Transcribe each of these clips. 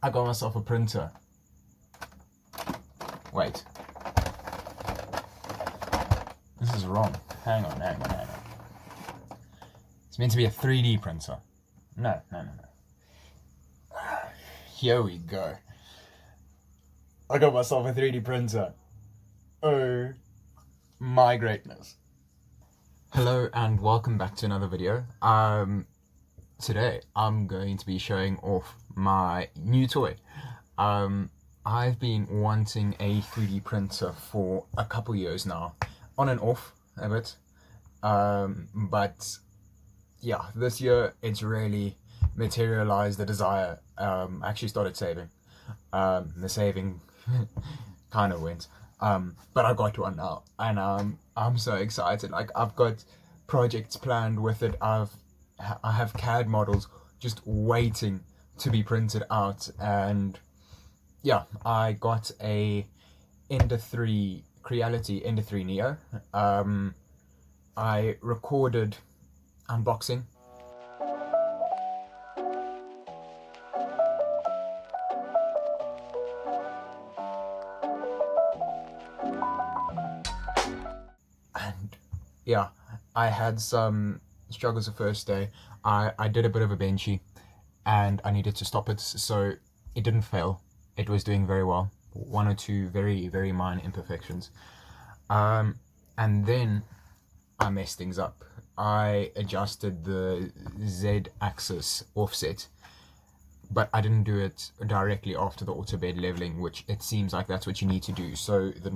I got myself a printer. Wait. This is wrong. Hang on. It's meant to be a 3D printer. No. Here we go. I got myself a 3D printer. Oh my greatness. Hello and welcome back to another video. Today I'm going to be showing off my new toy. I've been wanting a 3D printer for a couple years now, on and off a bit. But yeah, this year it's really materialized the desire. I actually started saving. The saving kind of went. But I got one now, and I'm so excited. Like, I've got projects planned with it. I have CAD models just waiting to be printed out, and yeah, I got a Ender 3 Creality Ender 3 Neo. I recorded unboxing. And yeah, I had some struggles the first day. I did a bit of a benchy and I needed to stop it, so it didn't fail. It was doing very well. One or two very, very minor imperfections. And then I messed things up. I adjusted the Z-axis offset, but I didn't do it directly after the auto bed leveling, which it seems like that's what you need to do. So the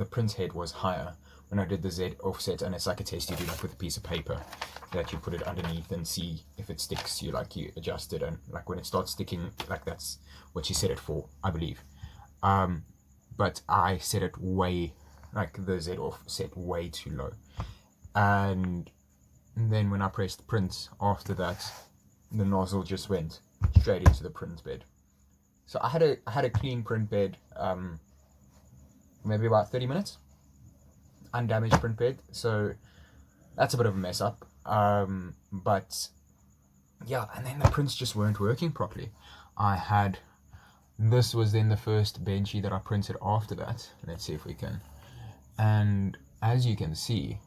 print head was higher when I did the Z offset, and it's like a test you do like with a piece of paper that you put it underneath and see if it sticks. You adjust it, and like when it starts sticking, like that's what you set it for, I believe. But I set it way, like the Z offset way too low, and then when I pressed print after that, the nozzle just went straight into the print bed. So I had a clean print bed, maybe about 30 minutes, undamaged print bed. So that's a bit of a mess up. But yeah, and then the prints just weren't working properly. This was then the first benchy that I printed after that. Let's see if we can. And as you can see,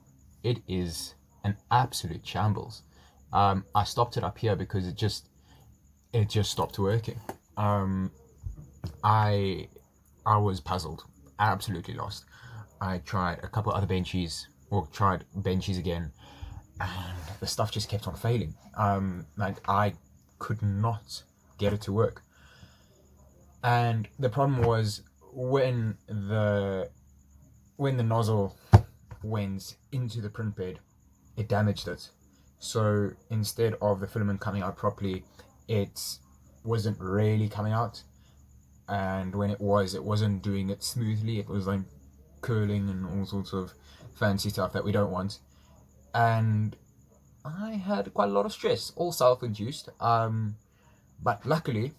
it is an absolute shambles. I stopped it up here because it just stopped working. I was puzzled, absolutely lost. I tried a couple other benchies, or tried benchies again, and the stuff just kept on failing. Like, I could not get it to work. And the problem was when the nozzle went into the print bed, it damaged it. So instead of the filament coming out properly, it wasn't really coming out. And when it wasn't doing it smoothly. It was like curling and all sorts of fancy stuff that we don't want. And I had quite a lot of stress, all self-induced. But luckily,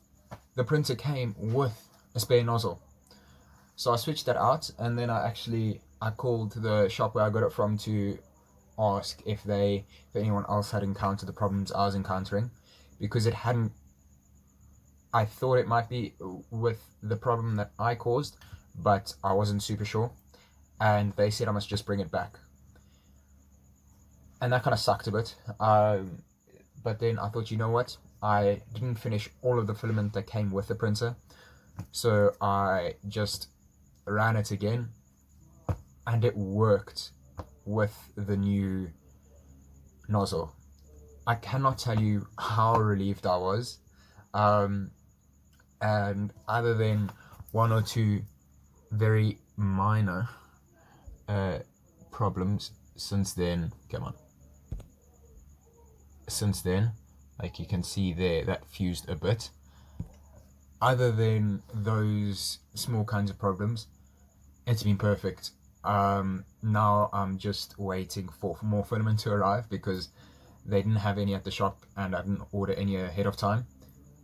the printer came with a spare nozzle. So I switched that out, and then I called the shop where I got it from to ask if anyone else had encountered the problems I was encountering, because it hadn't. I thought it might be with the problem that I caused, but I wasn't super sure, and they said I must just bring it back. And that kind of sucked a bit. But then I thought, you know what? I didn't finish all of the filament that came with the printer, so I just ran it again, and it worked with the new nozzle. I cannot tell you how relieved I was. And other than one or two very minor problems since then, like you can see there, that fused a bit. Other than those small kinds of problems, it's been perfect. Now I'm just waiting for more filament to arrive, because they didn't have any at the shop and I didn't order any ahead of time.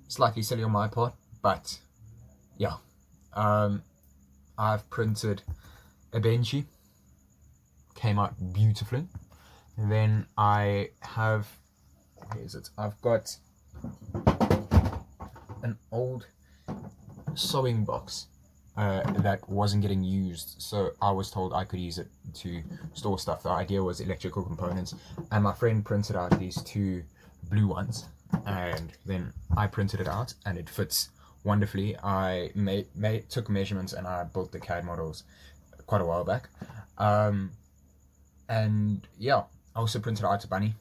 Slightly silly on my part, but yeah. I've printed a benchy, came out beautifully. And then I have, where is it? I've got a an old sewing box that wasn't getting used, so I was told I could use it to store stuff. The idea was electrical components, and my friend printed out these two blue ones, and then I printed it out, and it fits wonderfully. I took measurements and I built the CAD models quite a while back, and yeah, I also printed out a bunny.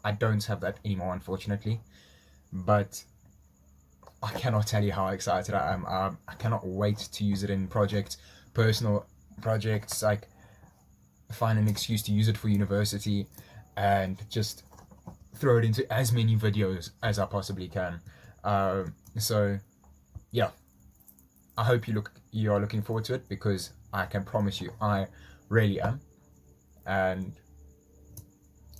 I don't have that anymore, unfortunately, but I cannot tell you how excited I am. I cannot wait to use it in projects, personal projects, like find an excuse to use it for university and just throw it into as many videos as I possibly can. So yeah, I hope you are looking forward to it, because I can promise you I really am. And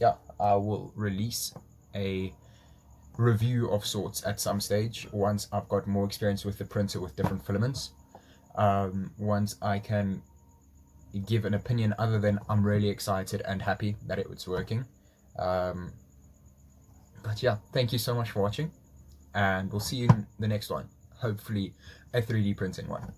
yeah, I will release a review of sorts at some stage once I've got more experience with the printer with different filaments. Once I can give an opinion other than I'm really excited and happy that it's working. But yeah, thank you so much for watching, and we'll see you in the next one. Hopefully a 3D printing one.